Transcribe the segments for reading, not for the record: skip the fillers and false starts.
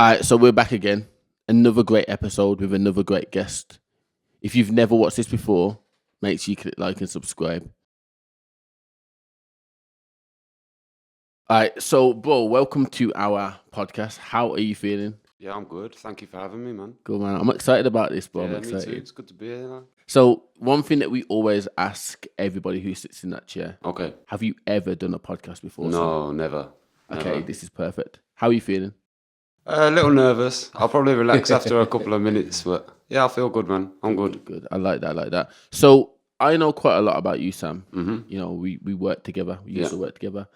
All right, so we're back again. Another great episode with another great guest. If you've never watched this before, make sure you click like and subscribe. All right, so bro, welcome to our podcast. How are you feeling? Yeah, I'm good. Thank you for having me, man. Good, man. I'm excited about this, bro. Yeah, I'm excited. me too. It's good to be here. Man. So one thing that we always ask everybody who sits in that chair, Okay. have you ever done a podcast before? No, never. Okay, this is perfect. How are you feeling? A little nervous. I'll probably relax after a couple of minutes, but yeah, I feel good, man. I'm good. Good. I like that. So I know quite a lot about you, Sam. Mm-hmm. You know, we work together. We used to work together.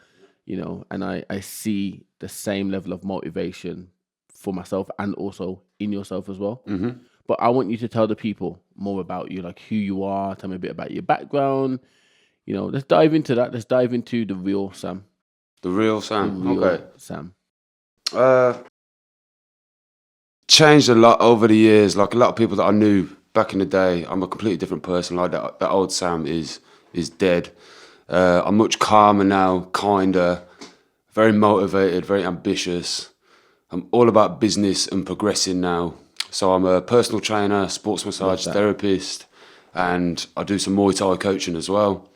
You know, and I see the same level of motivation for myself and also in yourself as well. Mm-hmm. But I want you to tell the people more about you, like who you are. Tell me a bit about your background. You know, let's dive into that. Let's dive into the real Sam. The real Sam. The real Okay. Sam. Changed a lot over the years. Like a lot of people that I knew back in the day, I'm a completely different person. Like that old Sam is dead. I'm much calmer now, kinder, very motivated, very ambitious. I'm all about business and progressing now. So I'm a personal trainer, sports massage therapist, and I do some Muay Thai coaching as well.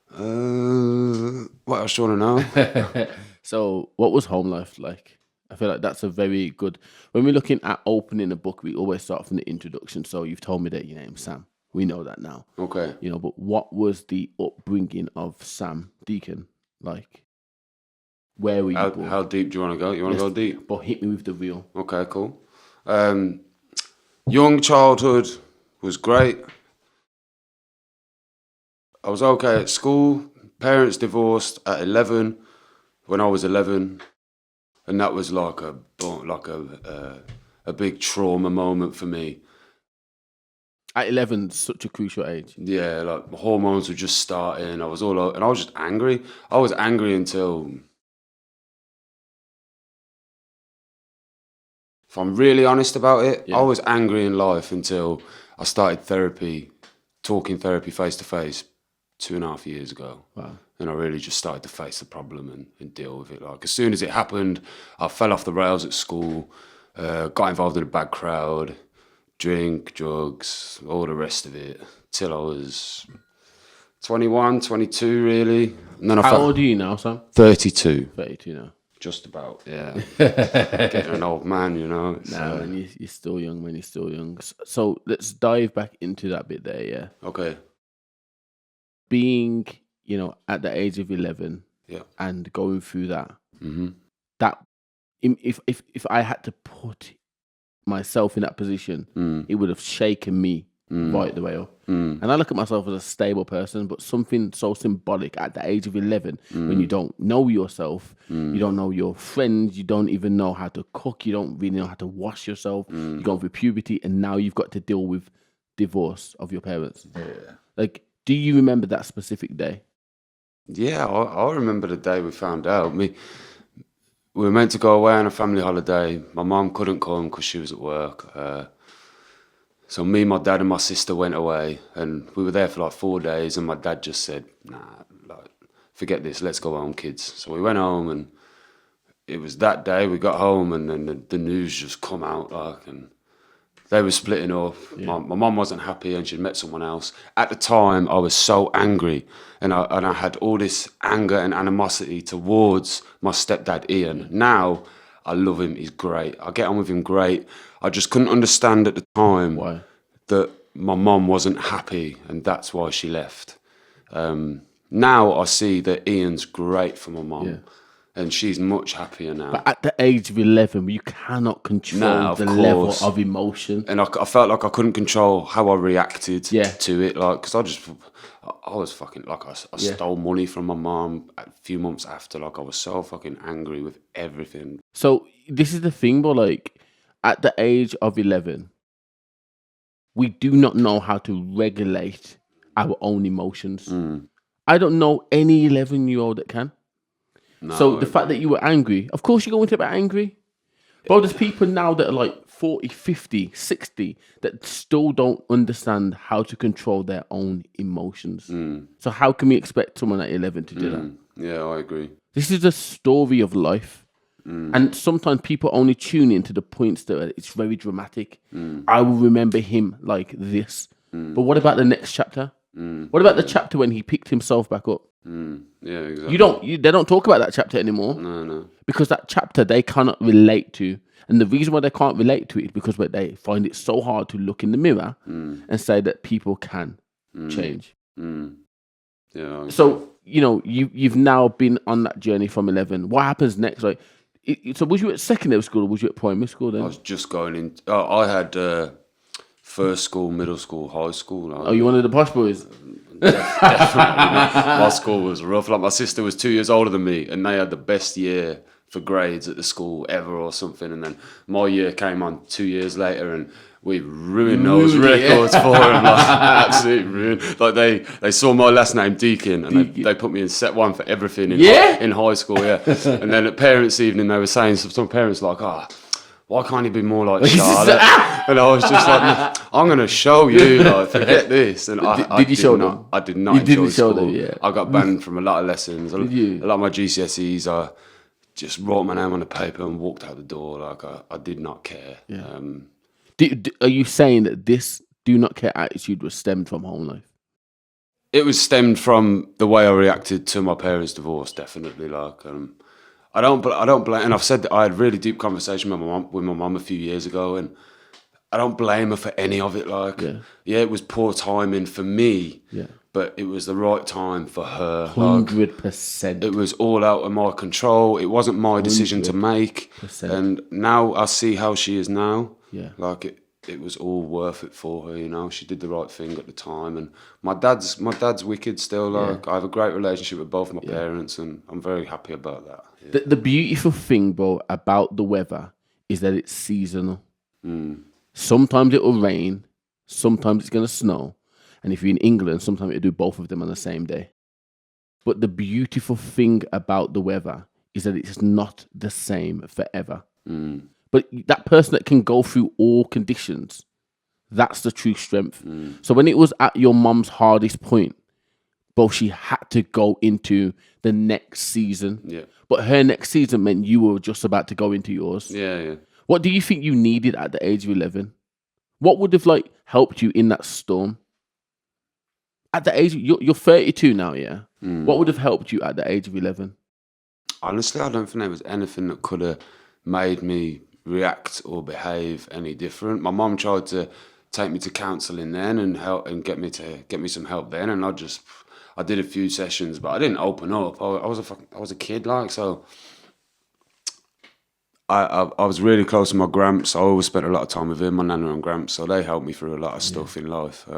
What else do you want to know? So what was home life like? I feel like that's a very good... When we're looking at opening a book, we always start from the introduction. So you've told me that your name's Sam. We know that now. Okay. You know, but what was the upbringing of Sam Deacon like? Where were you born? How deep do you want to go? You want to go deep? But hit me with the real. Okay, cool. Young childhood was great. I was okay at school. Parents divorced at 11 when I was 11. And that was like a big trauma moment for me. At 11, such a crucial age. Yeah, like my hormones were just starting. I was and I was just angry. I was angry until, if I'm really honest about it, I was angry in life until I started talking therapy face to face 2.5 years ago. Wow. And I really just started to face the problem and deal with it. Like as soon as it happened, I fell off the rails at school, got involved in a bad crowd, drink, drugs, all the rest of it, till I was 21, 22 really. And then How old are you now, Sam? 32. 32 now. Just about, yeah. Getting an old man, you know. No, man, you're still young, man. You're still young. So let's dive back into that bit there, yeah. Okay. Being, you know, at the age of 11 and going through that, that if I had to put myself in that position, it would have shaken me right the way up. And I look at myself as a stable person, but something so symbolic at the age of 11, when you don't know yourself, you don't know your friends, you don't even know how to cook, you don't really know how to wash yourself, you go through puberty, and now you've got to deal with divorce of your parents. Like, do you remember that specific day? Yeah, I remember the day we found out. We were meant to go away on a family holiday. My mum couldn't come because she was at work. So me, my dad and my sister went away, and we were there for like 4 days, and my dad just said, nah, like, forget this, let's go home, kids. So we went home, and it was that day we got home, and then the news just come out, like, and they were splitting up. My mum wasn't happy, and she'd met someone else. At the time, I was so angry, and I had all this anger and animosity towards my stepdad, Ian. Now, I love him, he's great. I get on with him great. I just couldn't understand at the time that my mum wasn't happy, and that's why she left. Now I see that Ian's great for my mum, and she's much happier now. But at the age of 11, you cannot control the level of emotion. And I felt like I couldn't control how I reacted to it, like, because I was fucking, like, I stole money from my mum a few months after, like, I was so fucking angry with everything. So this is the thing, but like, at the age of 11, we do not know how to regulate our own emotions. I don't know any 11-year-old that can. No, so the fact that you were angry, of course you're going to be angry. But there's people now that are like 40, 50, 60 that still don't understand how to control their own emotions. So how can we expect someone at 11 to do that? Yeah, I agree. This is a story of life. And sometimes people only tune into the points that it's very dramatic. I will remember him like this. But what about the next chapter? What about the chapter when he picked himself back up? Yeah, exactly. They don't talk about that chapter anymore. No. Because that chapter they cannot relate to. And the reason why they can't relate to it is because they find it so hard to look in the mirror and say that people can change. Yeah. So, you've now been on that journey from 11. What happens next? Like, so was you at secondary school or was you at primary school then? I was just going in. I had first school, middle school, high school. Oh, you one of the posh boys? Definitely not. My school was rough. Like, my sister was 2 years older than me, and they had the best year for grades at the school ever or something. And then my year came on 2 years later, and we ruined those records for them. Like, absolutely ruined. Like, they saw my last name, Deacon, and they put me in set one for everything in high school. Yeah. And then at parents' evening, they were saying, some parents like, why can't he be more like Charlotte? And I was just like, I'm going to show you, like, forget this. And did you show them? I did not. You enjoy didn't show school. them, yeah. I got banned from a lot of lessons. Did you? A lot of my GCSEs, I just wrote my name on the paper and walked out the door. Like, I did not care. Yeah. Are you saying that this do not care attitude was stemmed from home life? It was stemmed from the way I reacted to my parents' divorce, definitely. Like, I don't blame. And I've said that I had a really deep conversation with my mum a few years ago, and I don't blame her for any of it. Like, yeah, it was poor timing for me. Yeah. But it was the right time for her. 100%. It was all out of my control. It wasn't my decision to make. And now I see how she is now. Yeah. Like, it was all worth it for her, She did the right thing at the time. And my dad's wicked still. Like, I have a great relationship with both my parents, and I'm very happy about that. Yeah. The beautiful thing, bro, about the weather is that it's seasonal. Sometimes it will rain, sometimes it's going to snow. And if you're in England, sometimes it'll do both of them on the same day. But the beautiful thing about the weather is that it's not the same forever. But that person that can go through all conditions, that's the true strength. So when it was at your mum's hardest point, bro, she had to go into the next season. Yeah. But her next season meant you were just about to go into yours. Yeah. What do you think you needed at the age of 11? What would have helped you in that storm? At the age, you're 32 now, yeah? What would have helped you at the age of 11? Honestly, I don't think there was anything that could have made me react or behave any different. My mum tried to take me to counselling then and help and get me some help then, and I did a few sessions, but I didn't open up. I was a kid, so I was really close to my gramps. I always spent a lot of time with him, my nana and gramps, so they helped me through a lot of stuff in life.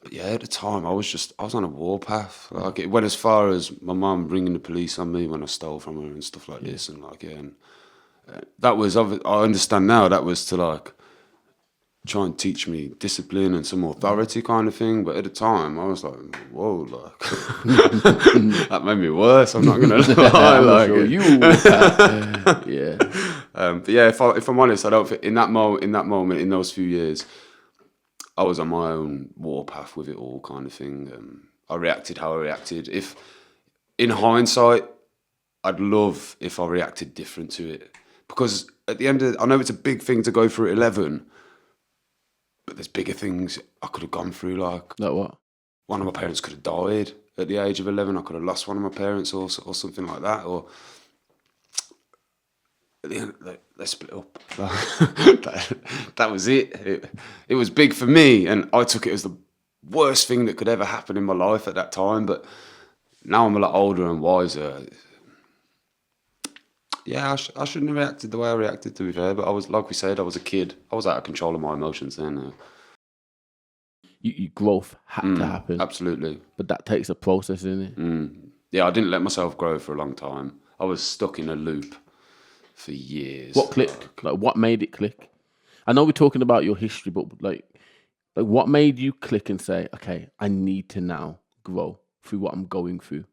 But yeah, at the time, I was on a warpath. Like, it went as far as my mum bringing the police on me when I stole from her and stuff like this, and that was. I understand now that was to try and teach me discipline and some authority kind of thing. But at the time, I was like, whoa, that made me worse. I'm not gonna lie. Yeah. But yeah, if I'm honest, I don't think in that moment, in those few years, I was on my own warpath with it all, kind of thing. I reacted how I reacted. If, in hindsight, I'd love if I reacted different to it, because at the end of, I know it's a big thing to go through at 11, but there's bigger things I could have gone through. Like what? One of my parents could have died at the age of 11. I could have lost one of my parents or something like that. Or at the end, they split up. That was it. It was big for me, and I took it as the worst thing that could ever happen in my life at that time. But now I'm a lot older and wiser. Yeah, I shouldn't have reacted the way I reacted, to be fair. But I was, like we said, I was a kid. I was out of control of my emotions then. Your growth had to happen. Absolutely. But that takes a process, isn't it? Yeah, I didn't let myself grow for a long time. I was stuck in a loop for years. What clicked? What made it click? I know we're talking about your history, but what made you click and say, okay, I need to now grow through what I'm going through?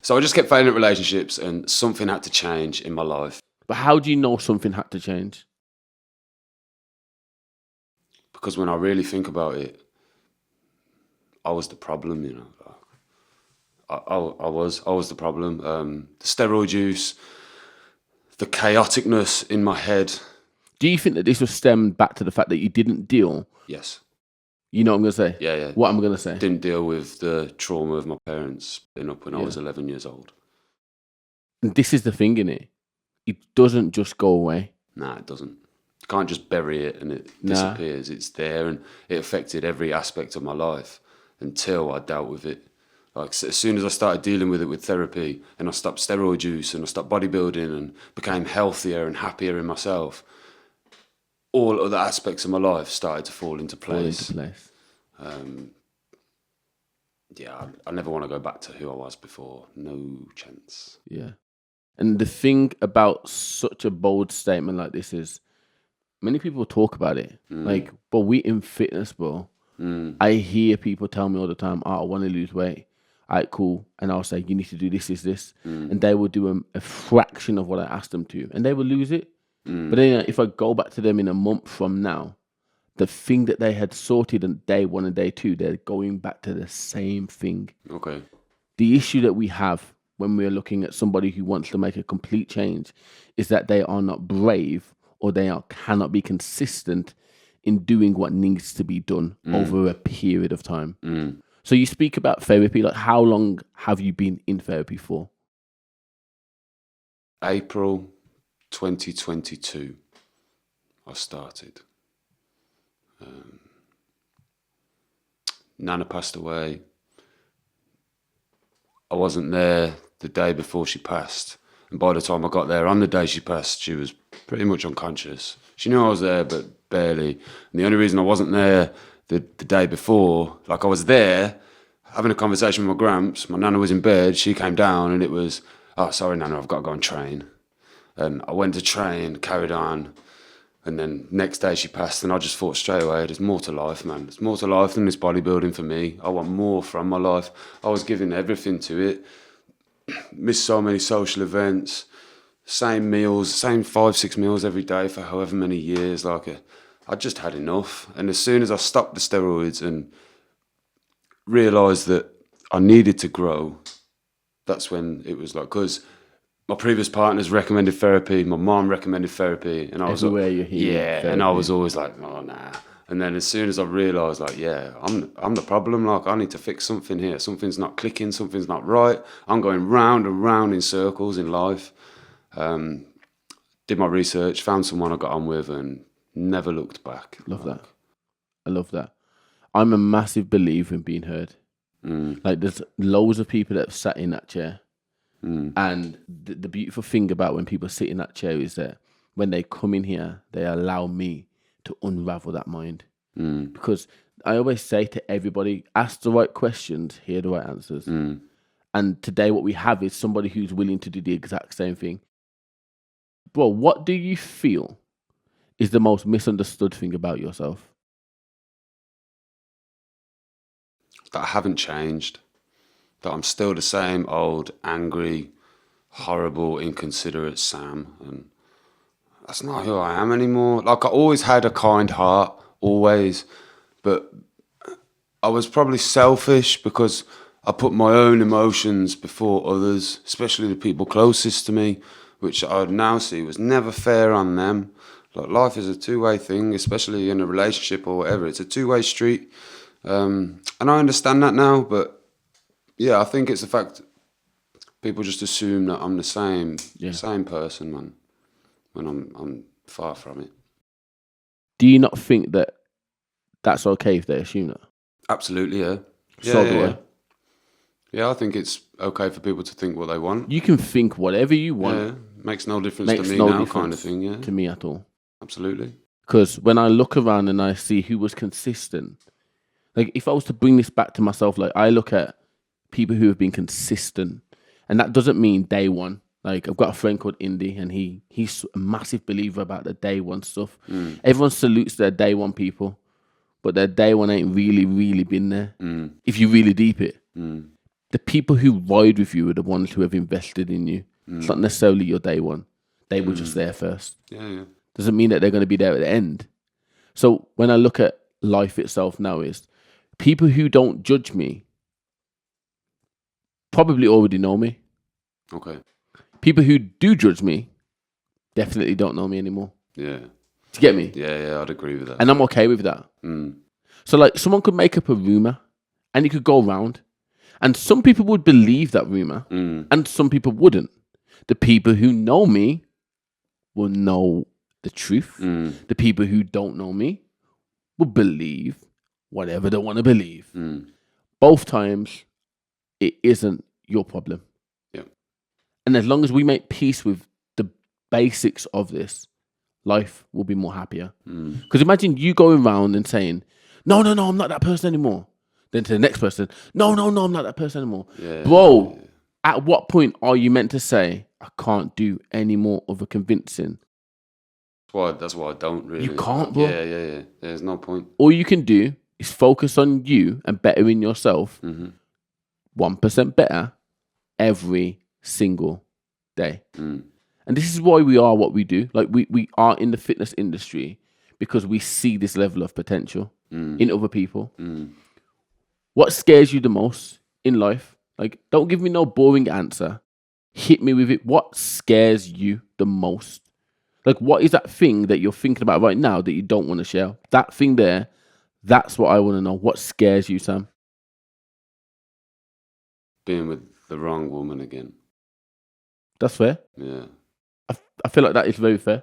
So I just kept failing at relationships, and something had to change in my life. But how do you know something had to change? Because when I really think about it, I was the problem, I was the problem. The steroid use, the chaoticness in my head. Do you think that this was stemmed back to the fact that you didn't deal? Yes. You know what I'm going to say? Yeah. What I'm going to say? Didn't deal with the trauma of my parents splitting up when I was 11 years old. And this is the thing, innit? It doesn't just go away. Nah, it doesn't. You can't just bury it and it disappears. It's there, and it affected every aspect of my life until I dealt with it. Like, as soon as I started dealing with it with therapy, and I stopped steroid use and I stopped bodybuilding and became healthier and happier in myself, all other aspects of my life started to fall into place. I never want to go back to who I was before. No chance. Yeah. And the thing about such a bold statement like this is, many people talk about it. Like, but we in fitness, bro. I hear people tell me all the time, I want to lose weight. All right, cool. And I'll say, you need to do this. And they will do a fraction of what I asked them to. And they will lose it. But then if I go back to them in a month from now, the thing that they had sorted on day 1 and day 2, they're going back to the same thing. Okay. The issue that we have when we're looking at somebody who wants to make a complete change is that they are not brave, or cannot be consistent in doing what needs to be done over a period of time. So you speak about therapy. Like, how long have you been in therapy for? April 2022, I started. Nana passed away. I wasn't there the day before she passed. And by the time I got there on the day she passed, she was pretty much unconscious. She knew I was there, but barely. And the only reason I wasn't there the day before, like, I was there having a conversation with my gramps. My nana was in bed. She came down and it was, oh, sorry, Nana, I've got to go and train. And I went to train, carried on. And then next day she passed, and I just thought straight away, there's more to life, man. There's more to life than this bodybuilding for me. I want more from my life. I was giving everything to it. Missed so many social events, same meals, same 5-6 meals every day for however many years. Like, I just had enough. And as soon as I stopped the steroids and realised that I needed to grow, that's when it was like, because my previous partners recommended therapy, my mom recommended therapy, and I was everywhere you're here. And I was always like, oh nah. And then as soon as I realised, like, yeah, I'm the problem. Like, I need to fix something here. Something's not clicking. Something's not right. I'm going round and round in circles in life. Did my research, found someone I got on with, and never looked back. Love that. I love that. I'm a massive believer in being heard. Like, there's loads of people that have sat in that chair. And the beautiful thing about when people sit in that chair is that when they come in here, they allow me to unravel that mind. Because I always say to everybody, ask the right questions, hear the right answers. And today what we have is somebody who's willing to do the exact same thing. Bro, what do you feel is the most misunderstood thing about yourself? That I haven't changed. That I'm still the same old, angry, horrible, inconsiderate Sam. And that's not who I am anymore. Like, I always had a kind heart, always. But I was probably selfish because I put my own emotions before others, especially the people closest to me, which I would now see was never fair on them. Like, life is a two-way thing, especially in a relationship or whatever. It's a two-way street. And I understand that now, but yeah, I think it's the fact people just assume that I'm the same person, man, when I'm far from it. Do you not think that that's okay if they assume that? Absolutely, yeah. Yeah, I think it's okay for people to think what they want. You can think whatever you want. Yeah, makes no difference to me now, kind of thing, yeah. To me at all. Absolutely. Because when I look around and I see who was consistent, like, if I was to bring this back to myself, like, I look at people who have been consistent, and that doesn't mean day one. Like, I've got a friend called Indy, and he's a massive believer about the day one stuff. Everyone salutes their day one people, but their day one ain't really been there. If you really deep it, the people who ride with you are the ones who have invested in you. It's not necessarily your day one. They were just there first. Yeah. Doesn't mean that they're going to be there at the end. So when I look at life itself now, is people who don't judge me probably already know me. Okay. People who do judge me definitely don't know me anymore. Yeah. Do you get me? Yeah, I'd agree with that. And I'm okay with that. So like someone could make up a rumor and it could go around. And some people would believe that rumor and some people wouldn't. The people who know me will know the truth. The people who don't know me will believe whatever they want to believe. Both times, it isn't your problem. Yeah. And as long as we make peace with the basics of this, life will be more happier. Because imagine you going around and saying, no, I'm not that person anymore. Then to the next person, no, I'm not that person anymore. Yeah, Bro, at what point are you meant to say, I can't do any more of a convincing? That's why I don't really. You can't, bro. Yeah. There's no point. All you can do is focus on you and bettering yourself 1% better every single day. And this is why we are what we do. Like we are in the fitness industry because we see this level of potential in other people. What scares you the most in life? Like, don't give me no boring answer. Hit me with it. What scares you the most? Like, what is that thing that you're thinking about right now that you don't want to share? That thing there, that's what I want to know. What scares you, Sam? Being with the wrong woman again. That's fair. Yeah. I feel like that is very fair.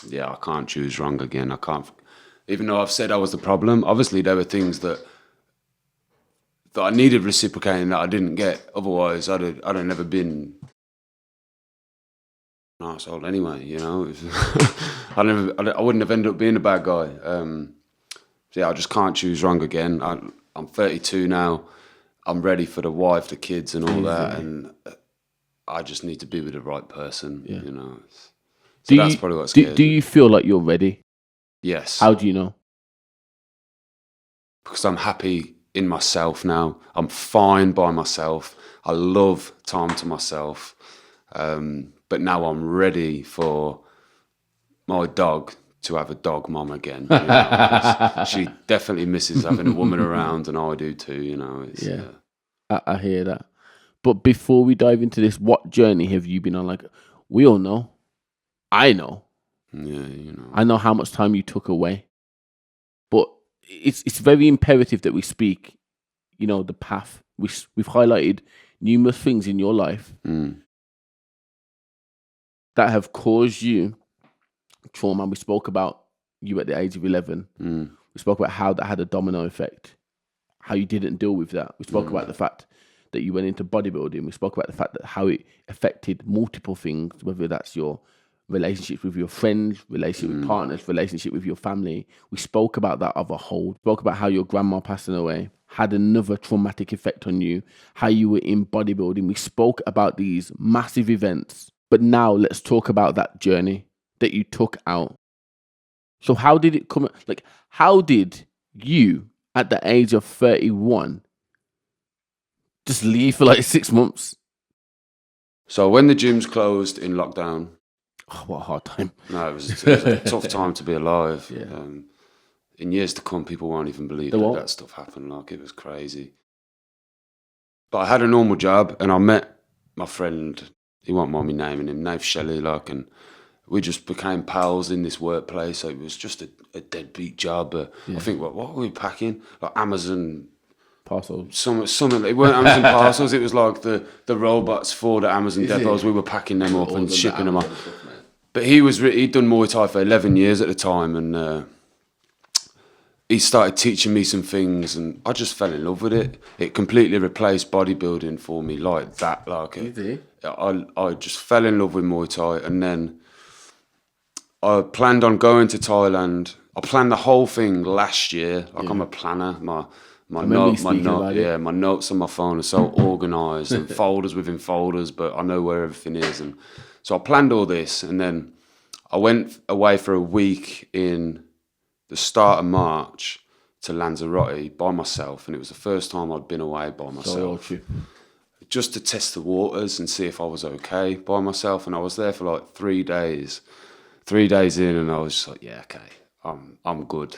Yeah, I can't choose wrong again. I can't. Even though I've said I was the problem, obviously there were things that I needed reciprocating that I didn't get. Otherwise, I'd have never been an arsehole anyway, you know. I wouldn't have ended up being a bad guy. So yeah, I just can't choose wrong again. I'm 32 now. I'm ready for the wife, the kids, and all that, and I just need to be with the right person, you know. So that's probably what scares me. Do you feel like you're ready? Yes. How do you know? Because I'm happy in myself now. I'm fine by myself. I love time to myself. But now I'm ready for my dog to have a dog mom again. You know, she definitely misses having a woman around, and I do too, you know. I hear that. But before we dive into this, what journey have you been on? Like, we all know. I know. Yeah, you know. I know how much time you took away. But it's very imperative that we speak, you know, the path. We've highlighted numerous things in your life that have caused you trauma. We spoke about you at the age of 11. We spoke about how that had a domino effect, how you didn't deal with that. We spoke about the fact that you went into bodybuilding. We spoke about the fact that how it affected multiple things, whether that's your relationships with your friends, relationship with partners, relationship with your family. We spoke about that as a whole. Spoke about how your grandma passing away had another traumatic effect on you, how you were in bodybuilding. We spoke about these massive events. But now let's talk about that journey that you took out. So how did it come? Like, how did you, at the age of 31, just leave for like 6 months? So when the gyms closed in lockdown, oh, what a hard time. No, it was a tough time to be alive. Yeah. In years to come, people won't even believe that stuff happened. Like, it was crazy. But I had a normal job, and I met my friend. He won't mind me naming him, Nave Shelley. Like, and we just became pals in this workplace. So it was just a deadbeat job. I think what were we packing? Like Amazon parcels. Something. It weren't Amazon parcels. It was like the robots for the Amazon depots. We were packing them up and shipping them up. But he'd done Muay Thai for 11 years at the time, and he started teaching me some things, and I just fell in love with it. It completely replaced bodybuilding for me, like that. Like I just fell in love with Muay Thai, and then I planned on going to Thailand. I planned the whole thing last year. Like, I'm a planner. My notes on my phone are so organised, and folders within folders, but I know where everything is. And so I planned all this, and then I went away for a week in the start of March to Lanzarote by myself, and it was the first time I'd been away by myself. Just to test the waters and see if I was okay by myself. And I was there for like 3 days. 3 days in, and I was just like, yeah, okay, I'm good.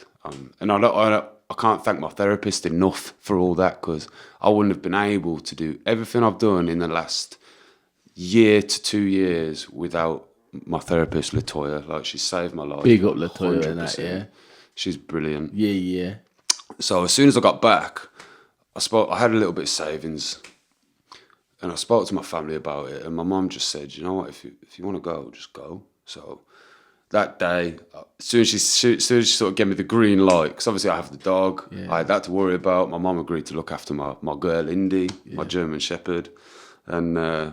And I can't thank my therapist enough for all that, because I wouldn't have been able to do everything I've done in the last year to 2 years without my therapist, Latoya. Like, she saved my life. Big up Latoya and that, yeah. She's brilliant. Yeah. So as soon as I got back, I had a little bit of savings, and I spoke to my family about it, and my mum just said, you know what, if you want to go, just go. So that day, as soon as she sort of gave me the green light, because obviously I have the dog, I had that to worry about. My mum agreed to look after my girl, Indy, my German Shepherd, and I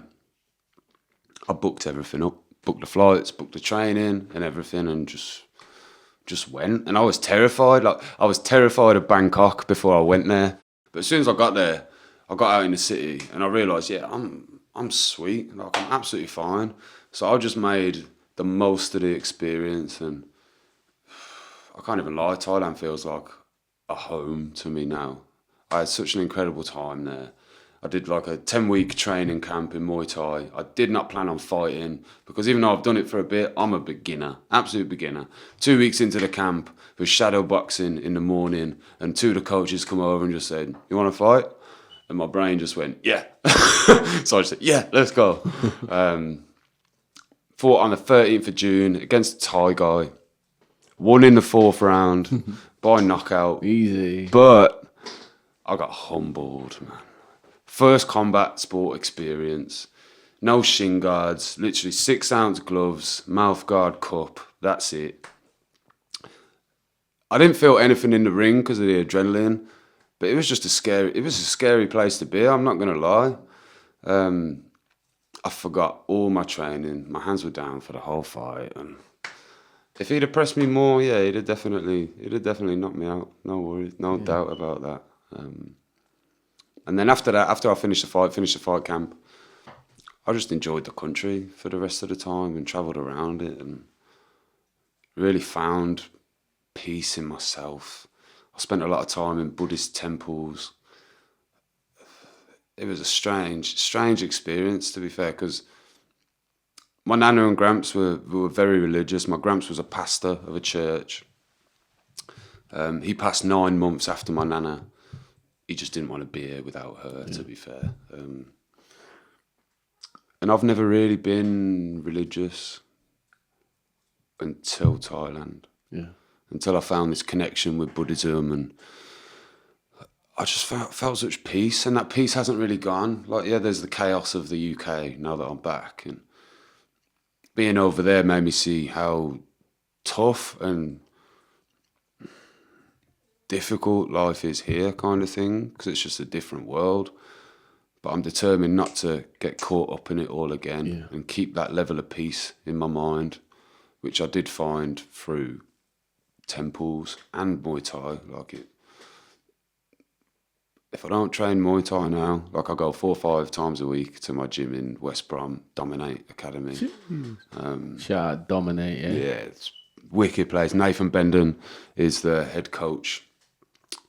booked everything up, booked the flights, booked the training and everything, and just went. And I was terrified. Like, I was terrified of Bangkok before I went there. But as soon as I got there, I got out in the city and I realised, I'm sweet. Like, I'm absolutely fine. So I just made the most of the experience, and I can't even lie, Thailand feels like a home to me now. I had such an incredible time there. I did like a 10-week training camp in Muay Thai. I did not plan on fighting because even though I've done it for a bit, I'm a beginner, absolute beginner. 2 weeks into the camp, was shadow boxing in the morning, and two of the coaches come over and just said, "You want to fight?" And my brain just went, "Yeah." So I just said, "Yeah, let's go." Fought on the 13th of June against a Thai guy. Won in the 4th round by knockout. Easy. But I got humbled, man. First combat sport experience. No shin guards. Literally 6-ounce gloves, mouth guard, cup. That's it. I didn't feel anything in the ring because of the adrenaline, but it was just a scary place to be. I'm not gonna lie. I forgot all my training. My hands were down for the whole fight, and if he'd have pressed me more, yeah, he'd have definitely knocked me out. No worries, no doubt about that. And then after that, after I finished the fight camp, I just enjoyed the country for the rest of the time and travelled around it and really found peace in myself. I spent a lot of time in Buddhist temples. It was a strange experience, to be fair, because my Nana and Gramps were very religious. My Gramps was a pastor of a church. He passed 9 months after my Nana. He just didn't want to be here without her, to be fair. And I've never really been religious until Thailand. Yeah. Until I found this connection with Buddhism, and I just felt such peace, and that peace hasn't really gone. Like, yeah, there's the chaos of the UK now that I'm back, and being over there made me see how tough and difficult life is here, kind of thing, because it's just a different world. But I'm determined not to get caught up in it all again and keep that level of peace in my mind, which I did find through temples and Muay Thai. Like, if I don't train Muay Thai now, like, I go 4 or 5 times a week to my gym in West Brom, Dominate Academy. Shout out Dominate, Yeah, it's a wicked place. Nathan Bendon is the head coach.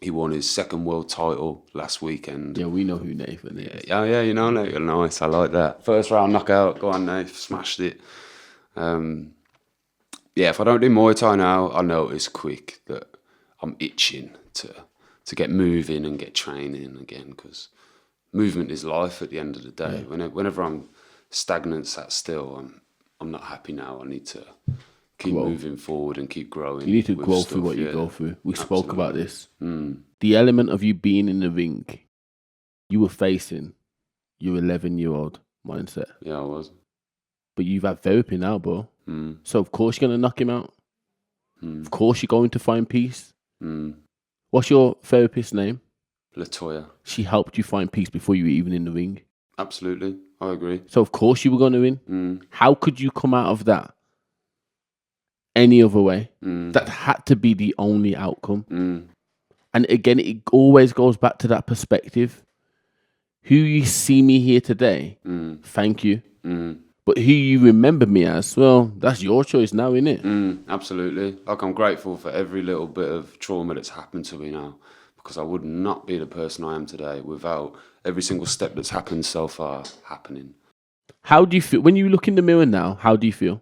He won his 2nd world title last weekend. Yeah, we know who Nathan is. Yeah, you know Nathan. Nice, I like that. 1st round knockout. Go on, Nathan. Smashed it. Yeah, if I don't do Muay Thai now, I notice quick that I'm itching to get moving and get training again, because movement is life at the end of the day. Whenever I'm stagnant, sat still, I'm not happy now. I need to keep moving forward and keep growing. You need to grow through what you go through. We spoke about this. The element of you being in the ring, you were facing your 11-year-old mindset. Yeah, I was. But you've had therapy now, bro. So of course you're going to knock him out. Of course you're going to find peace. What's your therapist's name? Latoya. She helped you find peace before you were even in the ring. Absolutely, I agree. So of course you were going to win. How could you come out of that any other way? That had to be the only outcome. And again, it always goes back to that perspective. Who you see me here today, thank you. But who you remember me as, well, that's your choice now, isn't it? Absolutely. Like, I'm grateful for every little bit of trauma that's happened to me now, because I would not be the person I am today without every single step that's happened so far happening. How do you feel when you look in the mirror now? How do you feel?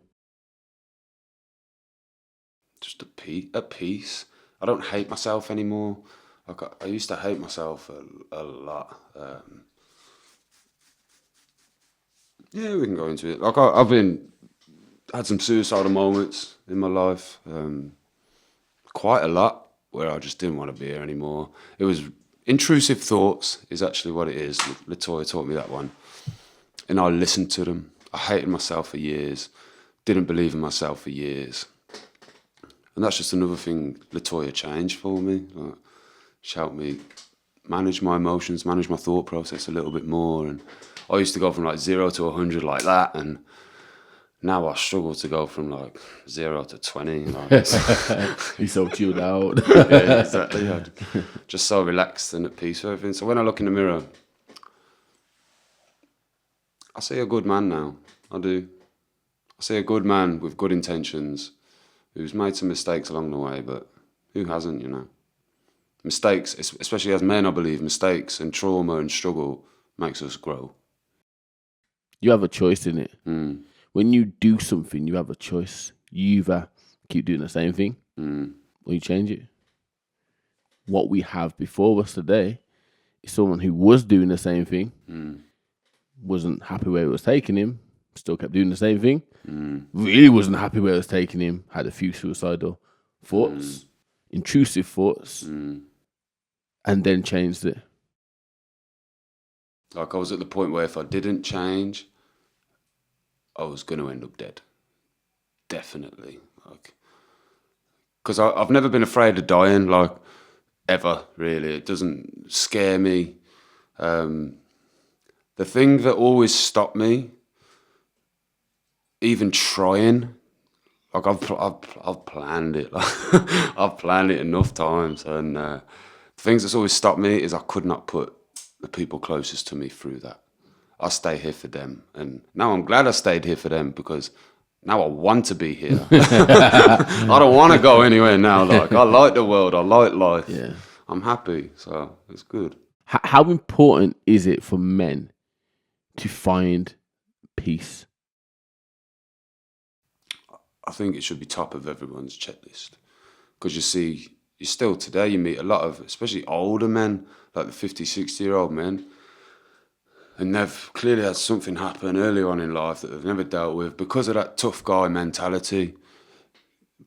Just at peace. I don't hate myself anymore. Like, I used to hate myself a lot. Yeah, we can go into it. Like, I've been had some suicidal moments in my life. Quite a lot where I just didn't want to be here anymore. It was intrusive thoughts is actually what it is. Latoya taught me that one. And I listened to them. I hated myself for years. Didn't believe in myself for years. And that's just another thing Latoya changed for me. Like, she helped me manage my emotions, manage my thought process a little bit more. And I used to go from like 0 to 100 like that. And now I struggle to go from like 0 to 20. Like He's so chilled out. Yeah, exactly. Yeah. Just so relaxed and at peace with everything. So when I look in the mirror, I see a good man now. I do. I see a good man with good intentions who's made some mistakes along the way, but who hasn't, you know? Mistakes, especially as men, I believe, mistakes and trauma and struggle makes us grow. You have a choice in it. Mm. When you do something, you have a choice. You either keep doing the same thing or you change it. What we have before us today is someone who was doing the same thing, wasn't happy where it was taking him, still kept doing the same thing, really wasn't happy where it was taking him, had a few suicidal thoughts, intrusive thoughts, and then changed it. Like I was at the point where if I didn't change, I was going to end up dead. Definitely. Like, because I've never been afraid of dying, like, ever, really. It doesn't scare me. The thing that always stopped me, even trying, like I've planned it. Like, I've planned it enough times. And the things that's always stopped me is I could not put the people closest to me through that. I stay here for them. And now I'm glad I stayed here for them because now I want to be here. I don't want to go anywhere now. Like, I like the world. I like life. Yeah. I'm happy. So it's good. How important is it for men to find peace? I think it should be top of everyone's checklist. Because you see, you still today, you meet a lot of, especially older men, like the 50, 60-year-old men, and they've clearly had something happen early on in life that they've never dealt with because of that tough guy mentality,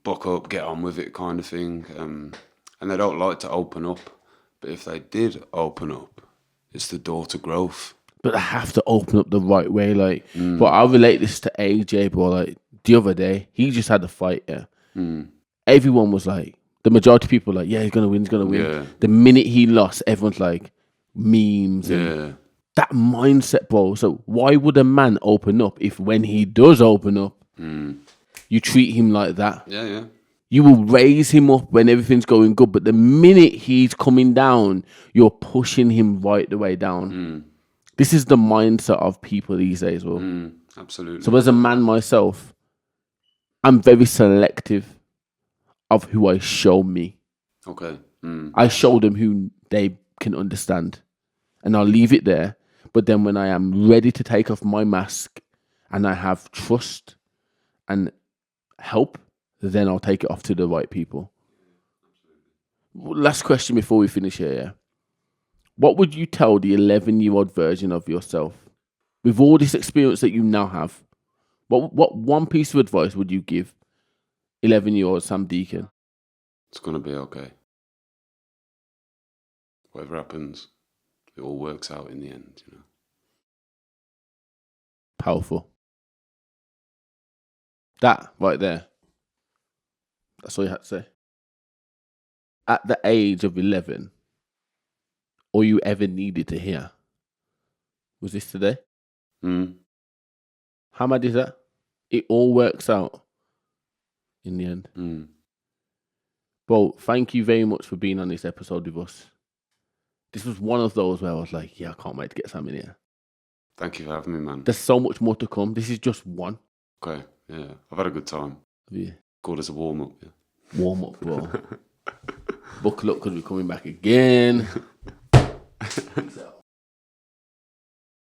buck up, get on with it kind of thing. And they don't like to open up. But if they did open up, it's the door to growth. But they have to open up the right way. Like, but I'll relate this to AJ, bro. Like, the other day, he just had a fight, yeah. Everyone was like, the majority of people were like, yeah, he's going to win, he's going to win. Yeah. The minute he lost, everyone's like, memes and that mindset, bro. So why would a man open up if when he does open up, you treat him like that? Yeah. You will raise him up when everything's going good, but the minute he's coming down, you're pushing him right the way down. This is the mindset of people these days, bro. Absolutely. So as a man myself, I'm very selective of who I show me. Okay. I show them who they can understand, and I'll leave it there. But then when I am ready to take off my mask and I have trust and help, then I'll take it off to the right people. Last question before we finish here. Yeah? What would you tell the 11-year-old version of yourself with all this experience that you now have? What one piece of advice would you give 11-year-old Sam Deacon? It's going to be okay. Whatever happens, it all works out in the end, you know. Powerful. That right there. That's all you had to say. At the age of 11, all you ever needed to hear was this today. How mad is that? It all works out in the end. Bro, thank you very much for being on this episode with us. This was one of those where I was like, yeah, I can't wait to get Sam in here. Thank you for having me, man. There's so much more to come. This is just one. Okay, yeah. I've had a good time. Yeah. Called as a warm-up, yeah. Warm up, bro. Buckle up because we're coming back again.